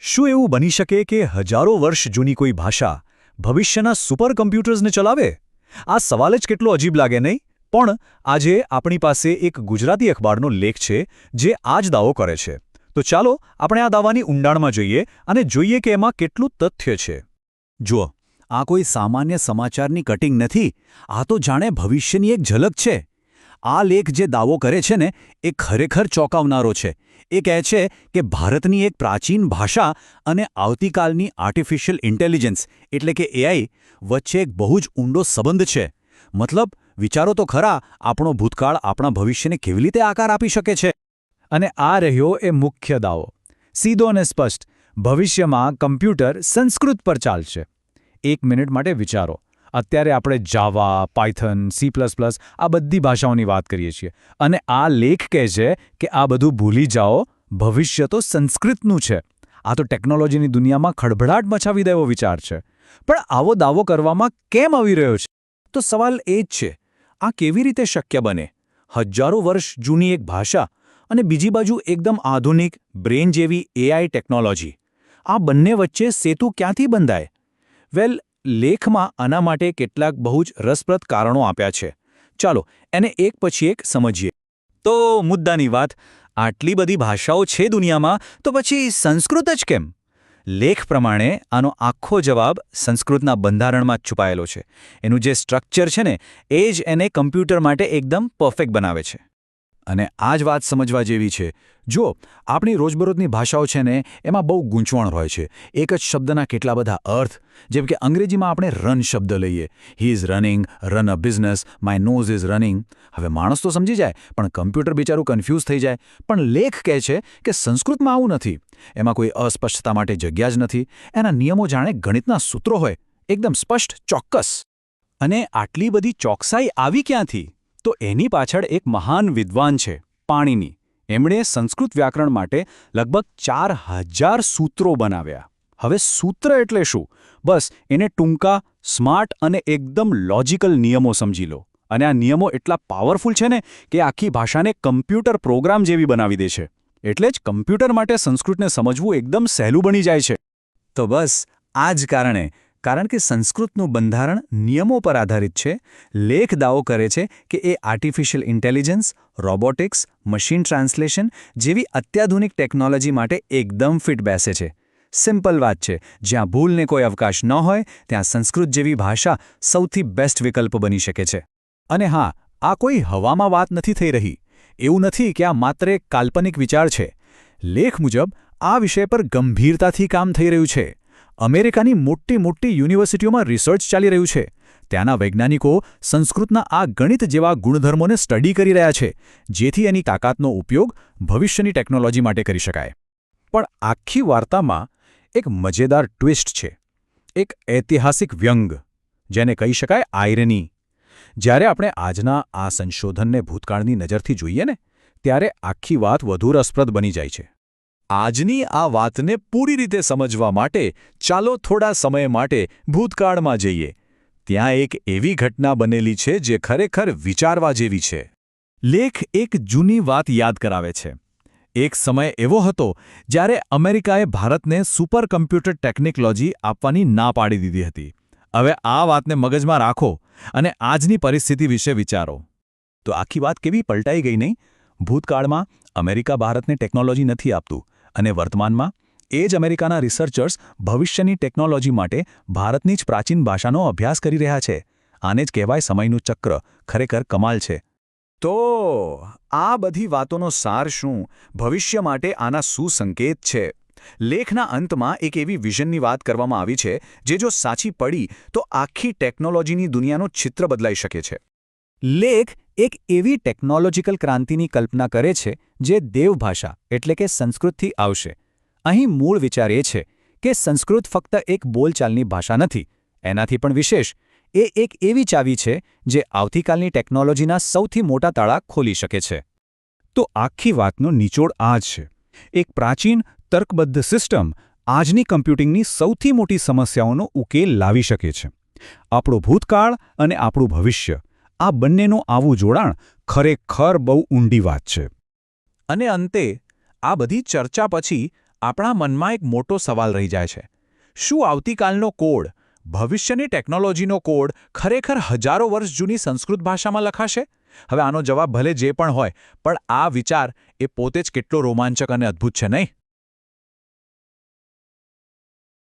શું એવું બની શકે કે હજારો વર્ષ જૂની કોઈ ભાષા ભવિષ્યના સુપર કમ્પ્યુટર્સને ચલાવે? આ સવાલ જ કેટલો અજીબ લાગે નહીં? પણ આજે આપણી પાસે એક ગુજરાતી અખબારનો લેખ છે જે આ જ દાવો કરે છે. તો ચાલો આપણે આ દાવાની ઊંડાણમાં જઈએ અને જોઈએ કે એમાં કેટલું તથ્ય છે. જુઓ, આ કોઈ સામાન્ય સમાચારની કટિંગ નથી. આ તો જાણે ભવિષ્યની એક ઝલક છે. આ લેખ જે દાવો કરે છે ને, એ ખરેખર ચોંકાવનારો છે. એ કહે છે કે ભારતની એક પ્રાચીન ભાષા અને આવતીકાલની આર્ટિફિશિયલ ઇન્ટેલિજન્સ એટલે કે એઆઈ વચ્ચે એક બહુ જ ઊંડો સંબંધ છે. મતલબ, વિચારો તો ખરા, આપણો ભૂતકાળ આપણા ભવિષ્યને કેવી રીતે આકાર આપી શકે છે. અને આ રહ્યો એ મુખ્ય દાવો. સીધો અને સ્પષ્ટ, ભવિષ્યમાં કમ્પ્યુટર સંસ્કૃત પર ચાલશે. 1 મિનિટ માટે વિચારો. અત્યારે આપણે જાવા, પાયથન, સી++ આ બધી ભાષાઓની વાત કરીએ છીએ. અને આ લેખ કહે છે કે આ બધું ભૂલી જાઓ, ભવિષ્ય તો સંસ્કૃતનું છે. આ તો ટેકનોલોજીની દુનિયામાં ખળભળાટ મચાવી દેવો વિચાર છે. પણ આવો દાવો કરવામાં કેમ આવી રહ્યો છે? તો સવાલ એ જ છે, આ કેવી રીતે શક્ય બને? હજારો વર્ષ જૂની એક ભાષા અને બીજી બાજુ એકદમ આધુનિક બ્રેન જેવી એઆઈ ટેકનોલોજી. આ બંને વચ્ચે સેતુ ક્યાંથી બંધાય? વેલ, લેખમાં આના માટે કેટલાક બહુ જ રસપ્રદ કારણો આપ્યા છે. ચાલો એને એક પછી એક સમજીએ. તો મુદ્દાની વાત, આટલી બધી ભાષાઓ છે દુનિયામાં, તો પછી સંસ્કૃત જ કેમ? લેખ પ્રમાણે આનો આખો જવાબ સંસ્કૃતના બંધારણમાં જ છુપાયેલો છે. એનું જે સ્ટ્રક્ચર છે ને, એ જ એને કમ્પ્યુટર માટે એકદમ પરફેક્ટ બનાવે છે. અને આ જ વાત સમજવા જેવી છે. જુઓ, આપણી રોજબરોજની ભાષાઓ છે ને, એમાં બહુ ગૂંચવણ હોય છે. એક જ શબ્દના કેટલા બધા અર્થ. જેમ કે અંગ્રેજીમાં આપણે રન શબ્દ લઈએ. He is running, run a business, my nose is running. હવે માણસ તો સમજી જાય, પણ કમ્પ્યુટર બિચારું કન્ફ્યુઝ થઈ જાય. પણ લેખ કહે છે કે સંસ્કૃતમાં આવું નથી. એમાં કોઈ અસ્પષ્ટતા માટે જગ્યા જ નથી. એના નિયમો જાણે ગણિતના સૂત્રો હોય, એકદમ સ્પષ્ટ, ચોક્કસ. અને આટલી બધી ચોકસાઈ આવી ક્યાંથી? તો એની પાછળ એક મહાન વિદ્વાન છે, પાણિની. એમણે સંસ્કૃત વ્યાકરણ માટે લગભગ 4000 સૂત્રો બનાવ્યા. હવે સૂત્ર એટલે શું? બસ એને ટૂંકા, સ્માર્ટ અને એકદમ લોજિકલ નિયમો સમજી લો. અને આ નિયમો એટલા પાવરફુલ છે ને કે આખી ભાષાને કમ્પ્યુટર પ્રોગ્રામ જેવી બનાવી દે છે. એટલે જ કમ્પ્યુટર માટે સંસ્કૃતને સમજવું એકદમ સહેલું બની જાય છે. તો બસ આ જ કારણ કે સંસ્કૃતનું બંધારણ નિયમો પર આધારિત છે, લેખ દાવો કરે છે કે એ artificial intelligence, robotics, machine translation જેવી અત્યાધુનિક ટેકનોલોજી માટે એકદમ ફિટ બેસે છે. સિમ્પલ વાત છે, જ્યાં ભૂલને કોઈ અવકાશ ન હોય ત્યાં સંસ્કૃત જેવી ભાષા સૌથી બેસ્ટ વિકલ્પ બની શકે છે. અને હા, આ કોઈ હવામાં વાત નથી થઈ રહી. એવું નથી કે આ માત્ર એક કાલ્પનિક વિચાર છે. લેખ મુજબ આ વિષય પર ગંભીરતાથી કામ થઈ રહ્યું છે. અમેરિકાની મોટી યુનિવર્સિટીઓમાં રિસર્ચ ચાલી રહ્યું છે. ત્યાંના વૈજ્ઞાનિકો સંસ્કૃતના આ ગણિત જેવા ગુણધર્મોને સ્ટડી કરી રહ્યા છે, જેથી એની તાકાતનો ઉપયોગ ભવિષ્યની ટેકનોલોજી માટે કરી શકાય. પણ આખી વાર્તામાં એક મજેદાર ટ્વિસ્ટ છે, એક ઐતિહાસિક વ્યંગ, જેને કહી શકાય આયરની. જ્યારે આપણે આજના આ સંશોધનને ભૂતકાળની નજરથી જોઈએ ને, ત્યારે આખી વાત વધુ રસપ્રદ બની જાય છે. આજની આ વાતને પૂરી રીતે સમજવા માટે ચાલો થોડા સમય માટે ભૂતકાળમાં જઈએ. ત્યાં એક એવી ઘટના બનેલી છે જે ખરેખર વિચારવા જેવી છે. લેખ એક જૂની વાત યાદ કરાવે છે. એક સમય એવો હતો જ્યારે અમેરિકાએ ભારતને સુપર કમ્પ્યુટર ટેકનોલોજી આપવાની ના પાડી દીધી હતી. હવે આ વાતને મગજમાં રાખો અને આજની પરિસ્થિતિ વિશે વિચારો. તો આખી વાત કેવી પલટાઈ ગઈ નહીં? ભૂતકાળમાં અમેરિકા ભારતને ટેકનોલોજી નથી આપતું, અને વર્તમાનમાં એ જ અમેરિકાના રિસર્ચર્સ ભવિષ્યની ટેકનોલોજી માટે ભારતની જ પ્રાચીન ભાષાનો અભ્યાસ કરી રહ્યા છે. આને જ કહેવાય સમયનું ચક્ર. ખરેખર કમાલ છે. તો આ બધી વાતોનો સાર શું? ભવિષ્ય માટે આના શું સંકેત છે? લેખના અંતમાં એક એવી વિઝનની વાત કરવામાં આવી છે જે જો સાચી પડી તો આખી ટેકનોલોજીની દુનિયાનો ચિત્ર બદલાઈ શકે છે. લેખ એક એવી ટેકનોલોજીકલ ક્રાંતિની કલ્પના કરે છે જે દેવભાષા એટલે કે સંસ્કૃતથી આવશે. અહીં મૂળ વિચાર એ છે કે સંસ્કૃત ફક્ત એક બોલચાલની ભાષા નથી. એનાથી પણ વિશેષ, એ એક એવી ચાવી છે જે આવતીકાલની ટેકનોલોજીના સૌથી મોટા તાળા ખોલી શકે છે. તો આખી વાતનો નિચોડ આ જ છે. એક પ્રાચીન તર્કબદ્ધ સિસ્ટમ આજની કમ્પ્યુટિંગની સૌથી મોટી સમસ્યાઓનો ઉકેલ લાવી શકે છે. આપણો ભૂતકાળ અને આપણું ભવિષ્ય, આ બંનેનું આવું જોડાણ ખરેખર બહુ ઊંડી વાત છે. અને અંતે આ બધી ચર્ચા પછી આપણા મનમાં એક મોટો સવાલ રહી જાય છે. શું આવતીકાલનો કોડ, ભવિષ્યની ટેકનોલોજીનો કોડ ખરેખર હજારો વર્ષ જૂની સંસ્કૃત ભાષામાં લખાશે? હવે આનો જવાબ ભલે જે પણ હોય, પણ આ વિચાર એ પોતે જ કેટલો રોમાંચક અને અદ્ભુત છે, નહીં?